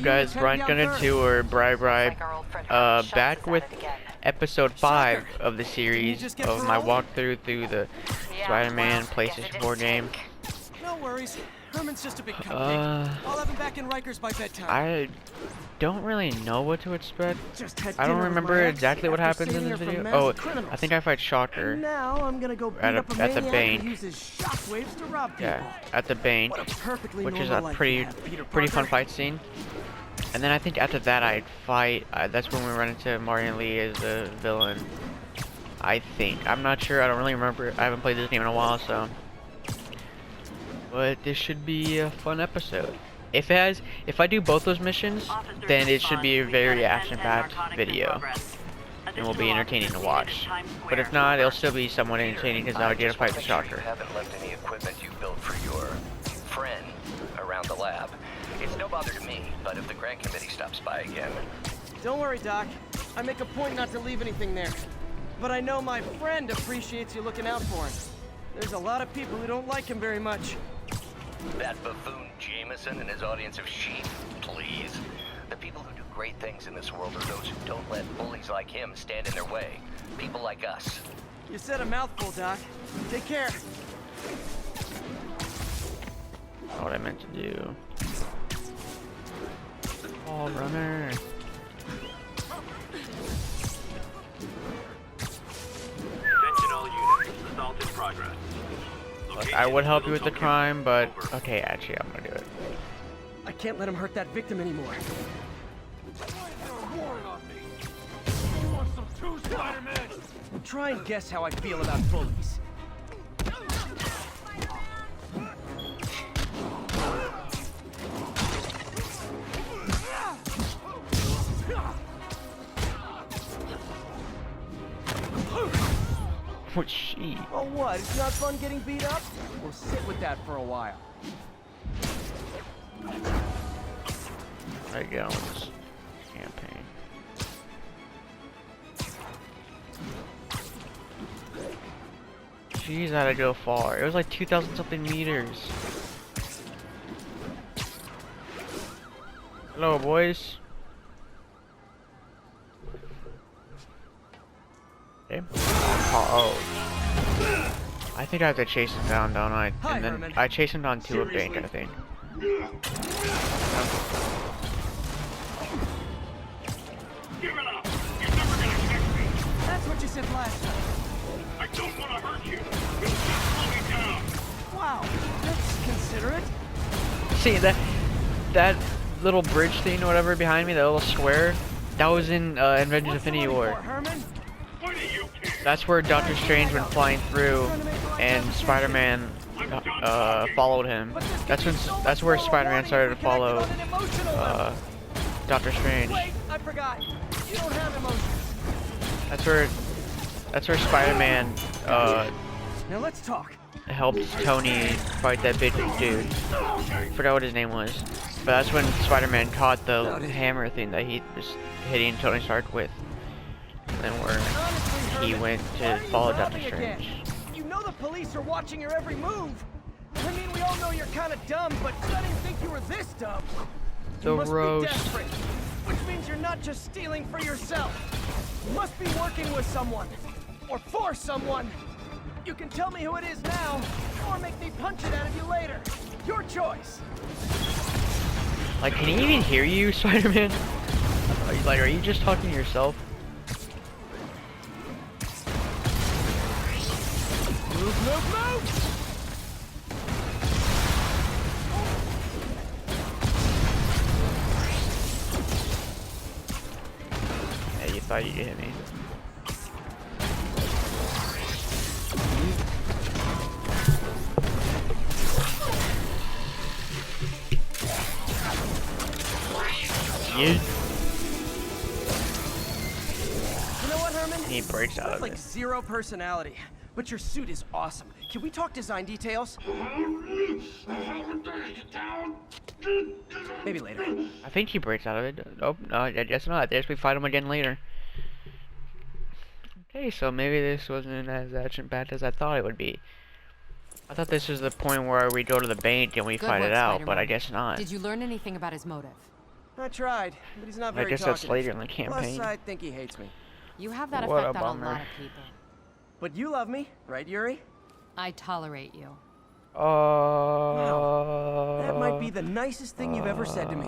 Guys, Brian Gunner 2 or back with episode 5 of the series of my walkthrough through the Spider-Man PlayStation 4 game. No worries. Herman's just a big cupcake. I'll have him back in Rikers by bedtime. I don't really know what to expect. I don't remember exactly what happens in this video. Oh, I think I fight Shocker Now I'm gonna go at the bank. Yeah, at the bank, which is a pretty fun fight scene. And then I think after that I'd fight, that's when we run into Martin Lee as the villain. I think. I'm not sure, I don't really remember. I haven't played this game in a while, so. But this should be a fun episode. If I do both those missions, then it should be a very action-packed video. And will be entertaining to watch. But if not, it'll still be somewhat entertaining because I'll get to fight the Shocker. Haven't left any equipment you built for your friend around the lab. It's no bother to me, but if the grant committee stops by again... Don't worry, Doc. I make a point not to leave anything there. But I know my friend appreciates you looking out for him. There's a lot of people who don't like him very much. That buffoon Jameson and his audience of sheep? Please. The people who do great things in this world are those who don't let bullies like him stand in their way. People like us. You said a mouthful, Doc. Take care. What I meant to do. Oh, runner. Attention all units. Assault in progress. Look, I would help you with the crime, but okay, actually, I'm gonna do it. I can't let him hurt that victim anymore. Try and guess how I feel about bullies. What's she? Oh, what? It's not fun getting beat up? We'll sit with that for a while. I go with this campaign. Jeez, I had to go far. It was like 2,000 something meters. Hello, boys. Okay. Oh. I think I have to chase him down, don't I? And then Herman. I chase him down to a bank, I think. Give it up! You're never gonna catch me! That's what you said last time. I don't want to hurt you! You'll just slow me down! Wow, that's considerate. See, that little bridge thing or whatever behind me, that little square, that was in Avengers Infinity War. Herman? What are you kidding? That's where Doctor Strange went flying through, and Spider-Man followed him. That's where Spider-Man started to follow Doctor Strange. Wait, I forgot. You don't have emotions. That's where Spider-Man Now let's talk. helped Tony fight that big dude. Forgot what his name was, but that's when Spider-Man caught the hammer thing that he was hitting Tony Stark with. And then where he went to follow Doctor Strange. You know the police are watching your every move. I mean, we all know you're kind of dumb, but I didn't think you were this dumb. The You must roast. be desperate, which means you're not just stealing for yourself. You must be working with someone, or for someone. You can tell me who it is now, or make me punch it out of you later. Your choice. Like, can he even hear you, Spider-Man? Like, are you just talking to yourself? Move, move, move! Hey, you thought you could hit me. You. You know what, Herman? He breaks out That's of like it. zero personality, but your suit is awesome. Can we talk design details? Maybe later. I think he breaks out of it. Oh, no, I guess not. I guess we fight him again later. Okay, so maybe this wasn't as action-packed as I thought it would be. I thought this was the point where we go to the bank and we Good fight work, it out, Spider-Man. but I guess not. Did you learn anything about his motive? I tried, but he's not I very guess that's talkative. later in the Plus, campaign. I think he hates me. You have that What a effect on a bummer. lot of people. But you love me, right, Yuri? I tolerate you. That might be the nicest thing you've ever said to me.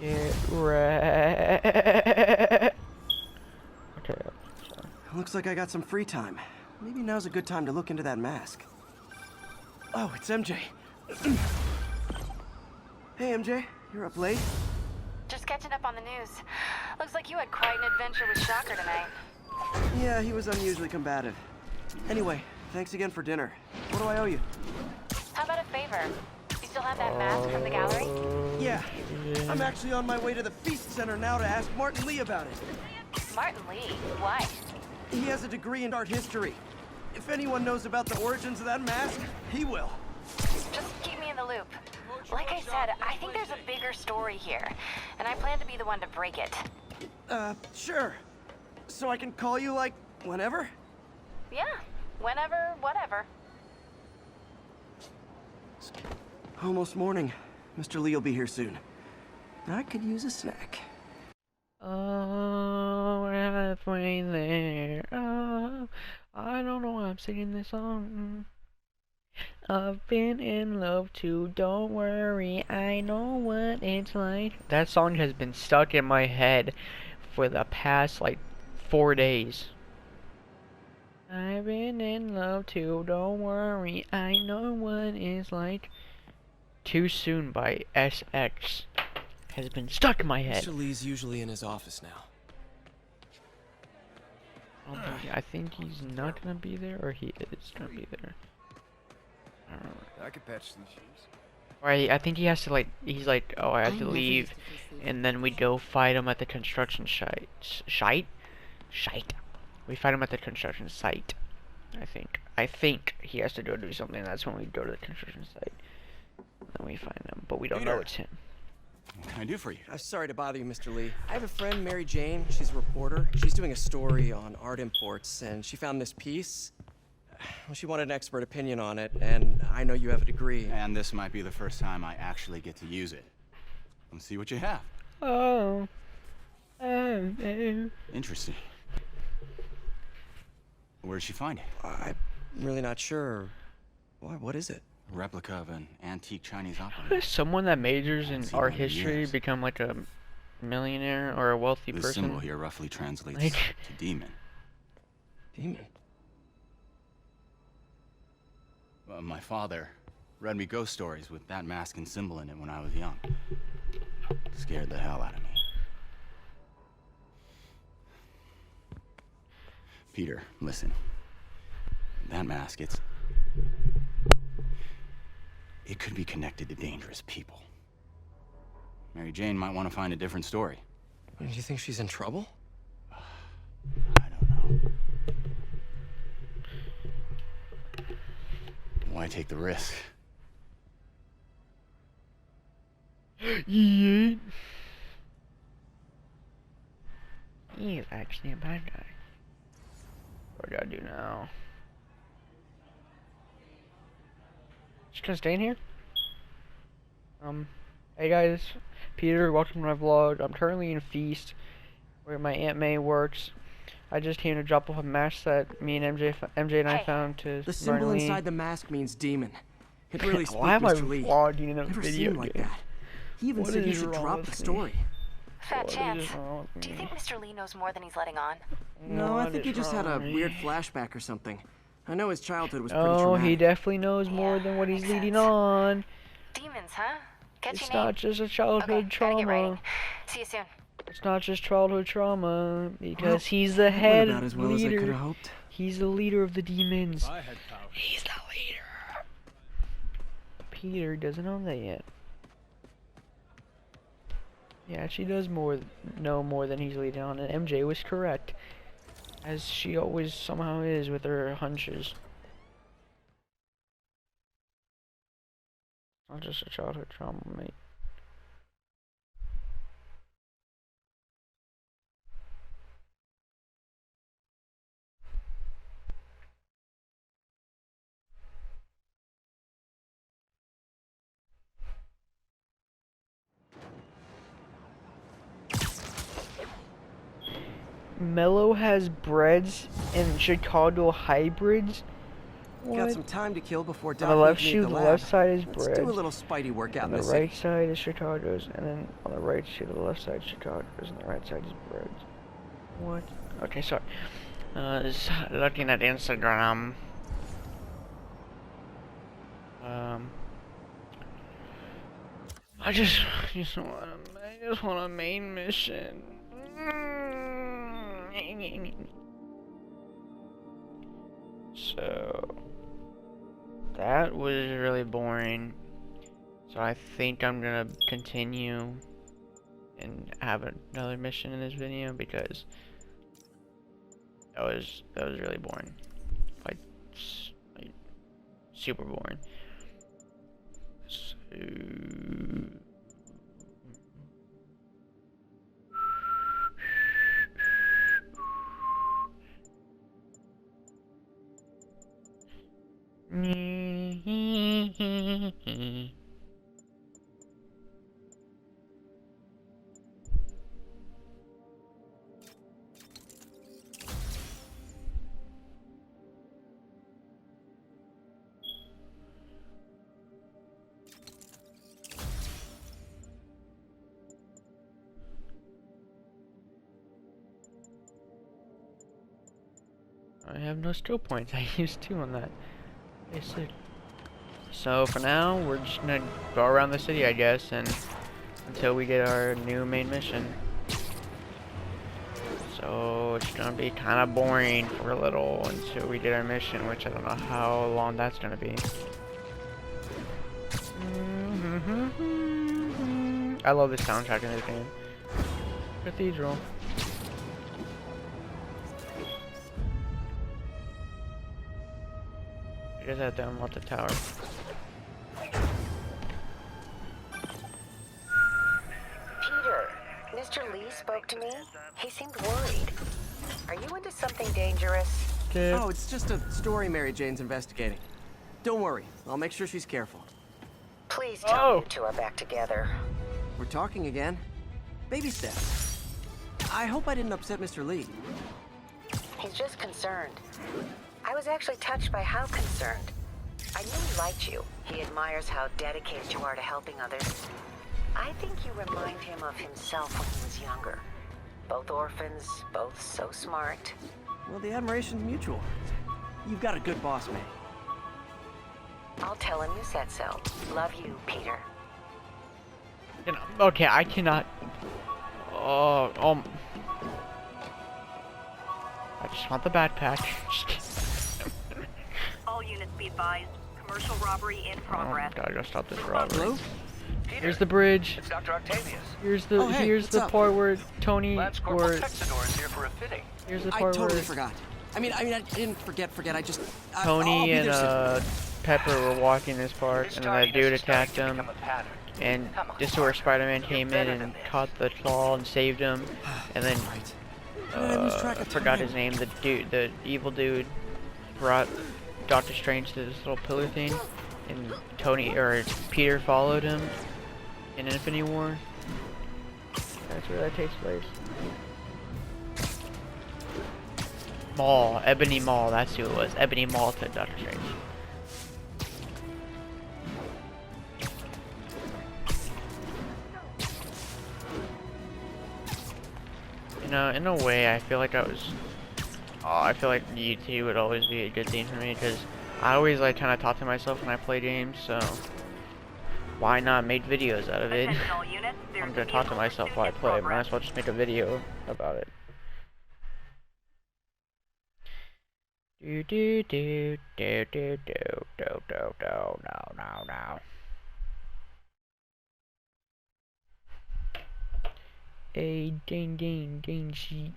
Get ready. Okay. Looks like I got some free time. Maybe now's a good time to look into that mask. Oh, it's MJ. Hey, MJ. You're up late? Just catching up on the news. Looks like you had quite an adventure with Shocker tonight. Yeah, he was unusually combative. Anyway, thanks again for dinner. What do I owe you? How about a favor? You still have that mask from the gallery? Yeah. I'm actually on my way to the Feast Center now to ask Martin Lee about it. Martin Lee? Why? He has a degree in art history. If anyone knows about the origins of that mask, he will. Just keep me in the loop. Like I said, I think there's a bigger story here, and I plan to be the one to break it. Sure. So I can call you, like, whenever? Yeah, whenever, whatever. Almost morning. Mr. Lee will be here soon. I could use a snack. Oh, we're halfway there. Oh, I don't know why I'm singing this song. I've been in love too, don't worry, I know what it's like. That song has been stuck in my head for the past, like, 4 days. I've been in love too, don't worry, I know what it's like. Too Soon by SX has been stuck in my head. Mr. Lee's usually in his office now. I think he's not gonna be there, or he is gonna be there. I don't know. I could patch these shoes. Or I think he has to, like, he's like, oh, I have to leave, and then we go fight him at the construction site. Shite? We fight him at the construction site, I think. I think he has to go do something, that's when we go to the construction site. Then we find him, but we don't know it's him. What can I do for you? I'm sorry to bother you, Mr. Lee. I have a friend, Mary Jane. She's a reporter. She's doing a story on art imports, and she found this piece. Well, she wanted an expert opinion on it, and I know you have a degree. And this might be the first time I actually get to use it. Let's see what you have. Oh. Interesting. Where'd she find it? I'm really not sure. Why, what is it? A replica of an antique Chinese opera. Someone that majors in See art what it history is. become like a millionaire or a wealthy The person. symbol here roughly translates Like- to demon. Demon. My father read me ghost stories with that mask and symbol in it when I was young. Scared the hell out of me. Peter, listen. That mask, it could be connected to dangerous people. Mary Jane might want to find a different story. Do you think she's in trouble? I don't know. Why take the risk? Yeah. He is actually a bad guy. What do I do now? Just gonna stay in here? Hey guys, Peter, welcome to my vlog. I'm currently in Feast, where my Aunt May works. I just came to drop off a mask that me and MJ and I Hey. found to The symbol Marlene. inside the mask means demon. It really spooked Why am I Mr. Lee. vlogging in a Never video seen like game? that. He even What said you is should wrong drop with the me? story. Fat What chance. is wrong with Do you me? think Mr. Lee knows more than he's letting on? No, I What think he is just had wrong a with me? weird flashback or something. I know his childhood was pretty Oh, traumatic. he definitely knows more Yeah, than what he's makes leading sense. on. Demons, huh? Catchy It's name. not just a Okay, childhood gotta get trauma. writing. See you soon. It's not just childhood trauma, because Well, he's the that went head about as well as I could leader. have hoped. He's the leader of the demons. I had power. He's the leader. Peter doesn't know that yet. Yeah, she does know more than he's leading on, and MJ was correct, as she always somehow is with her hunches. Not just a childhood trauma, mate. Mello has breads and Chicago hybrids? Got What? some time to kill before On the Doc left needs me shoe, at the the left lab. side is Let's breads. do a little Spidey workout On in the the right city. side is Chicago's, and then on the right shoe to the left side is Chicago's, and the right side is breads. What? Okay, sorry. Just looking at Instagram. I just want a main mission. So that was really boring. So I think I'm gonna continue and have another mission in this video because that was really boring. Like super boring. So I have no skill points. I used 2 on that. Basic. So for now, we're just gonna go around the city, I guess, and until we get our new main mission. So it's gonna be kind of boring for a little until we get our mission, which I don't know how long that's gonna be. I love the soundtrack in this game. Cathedral. You guys have to unlock the tower. Peter, Mr. Lee spoke to me. He seemed worried. Are you into something dangerous? Oh, it's just a story Mary Jane's investigating. Don't worry, I'll make sure she's careful. Please tell me you two are back together. We're talking again. Baby steps. I hope I didn't upset Mr. Lee. He's just concerned. I was actually touched by how concerned. I knew he liked you. He admires how dedicated you are to helping others. I think you remind him of himself when he was younger. Both orphans, both so smart. Well, the admiration's mutual. You've got a good boss, May. I'll tell him you said so. Love you, Peter. You know, okay, I cannot. I just want the backpack. All units be advised. Commercial robbery in progress. Oh, God, I gotta stop this robbery. Hello? Peter, Here's the bridge. it's Dr. Octavius. Here's the Oh, hey, here's what's the up? part where Tony Lance Corporal or Texador is here for a fitting. here's the I part totally where forgot. I mean, I didn't forget. I just... I'll Tony be and there soon. Pepper were walking this park, This and then that target dude is starting attacked to him, become a pattern. and Come on, this is where Parker. Spider-Man You're came in better and than this. caught the claw and saved him, and then Right. How did I lose track I of forgot time? his name. The evil dude brought Doctor Strange to this little pillar thing, and Peter followed him in Infinity War. That's where that takes place. Maul, Ebony Maul, that's who it was. Ebony Maul to Doctor Strange. You know, in a way, I feel like I feel like YouTube would always be a good thing for me, because I always like kind of talk to myself when I play games, so why not make videos out of it? Attention all units. There's I'm gonna a talk to vehicle myself pursuit while I in play, might progress. as well just make a video about it. Do do do do do do do do do no. A ding sheet.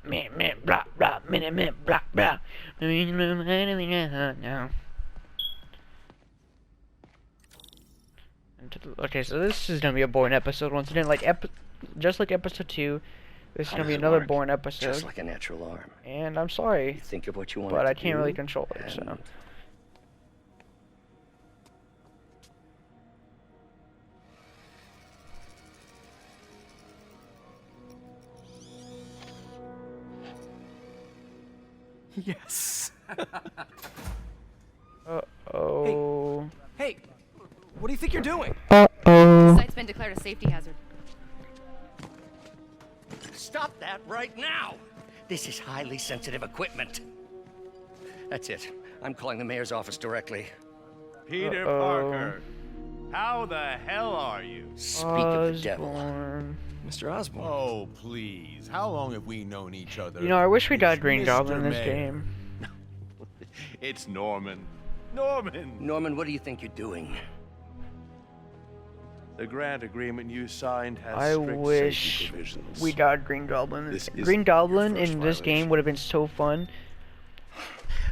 Meh, blah blah, meh, blah blah. No. Okay, so this is gonna be a boring episode once again. Just like episode 2, this is How gonna be does it another work? boring episode. Just like a natural arm. And I'm sorry, You think of what you want but it I to can't do, really control it. So and Yes. Uh-oh. Hey, what do you think you're doing? The Uh-oh. site's been declared a safety hazard. Stop that right now! This is highly sensitive equipment. That's it. I'm calling the mayor's office directly. Peter Uh-oh. Parker, how the hell are you? Speak of the devil. Osborn. Mr. Osborn. Oh, please. How long have we known each other? You know, I wish we got It's Green Mr. Goblin in this Mayor. game. It's Norman. Norman! Norman, what do you think you're doing? The grant agreement you signed has I strict wish safety provisions. we got Green Goblin. This isn't Green Goblin your first in this game violation. would have been so fun.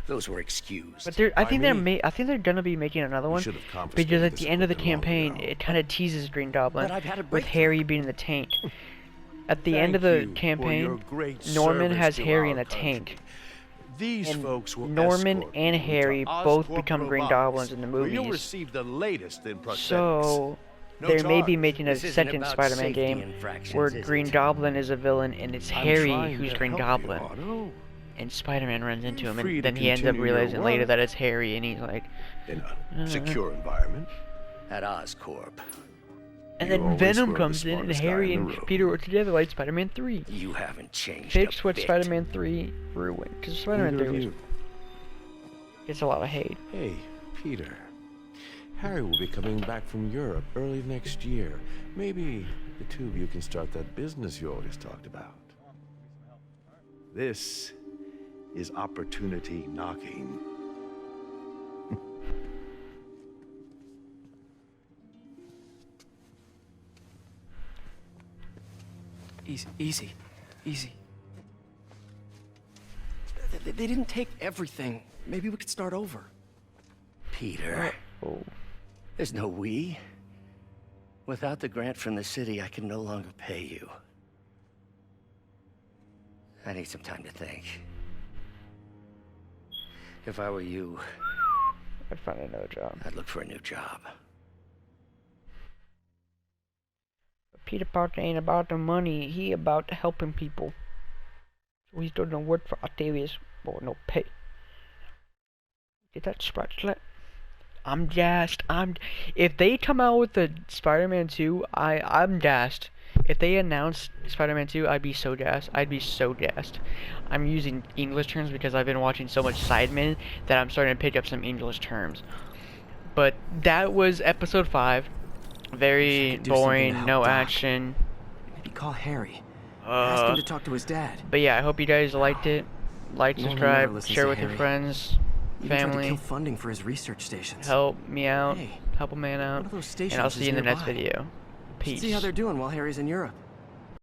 Those were excused. But I think me. I think they're gonna be making another one should have because confiscated at this the end of the equipment long campaign, ago. it kind of teases Green Goblin But I've had a with breakthrough. Harry being in the tank. At the end of Thank the you for campaign, your great Norman service has to Harry our in a country. tank. These And folks will Norman escort and you to Harry both Oscorp become Green Robotics, Goblins in the where You'll movies. receive the latest in prosthetics. So No they may be charge. making a This isn't second about Spider-Man safety game infractions, where is Green it? Goblin is a villain and it's I'm Harry trying who's to Green help you, Goblin. Otto. And Spider-Man runs into him, free and to then he ends up continue your realizing later work. that it's Harry, and he's like, In a secure environment. At Oscorp. and You then always Venom were the comes in, and smartest guy Harry in and the room. Peter work together like Spider-Man 3. You haven't changed Fix a what bit. Spider-Man 3 ruined, because Spider-Man Neither 3 of was, you. gets a lot of hate. Hey, Peter. Harry will be coming back from Europe early next year. Maybe the two of you can start that business you always talked about. This is opportunity knocking. Easy. They didn't take everything. Maybe we could start over. Peter, Oh, there's no we. Without the grant from the city, I can no longer pay you. I need some time to think. If I were you, I'd find another job. I'd look for a new job. But Peter Parker ain't about the money, he about helping people. So he's doing the work for Octavius for no pay. Get that spotlight. I'm gassed. If they come out with the Spider-Man 2, I'm gassed. If they announce Spider-Man 2, I'd be so gassed. I'm using English terms because I've been watching so much Sidemen that I'm starting to pick up some English terms. But that was episode 5. Very Do something boring, to help no Doc. action. Maybe call Harry. Ask him to talk to his dad. But yeah, I hope you guys liked it. Like, No one subscribe, ever listens share to with your Harry. friends, Even tried to family. kill funding for his research stations. Help me out. Hey, Help a man out. one of those stations And I'll see is you in the next nearby. video. Should Peace. see how they're doing while Harry's in Europe.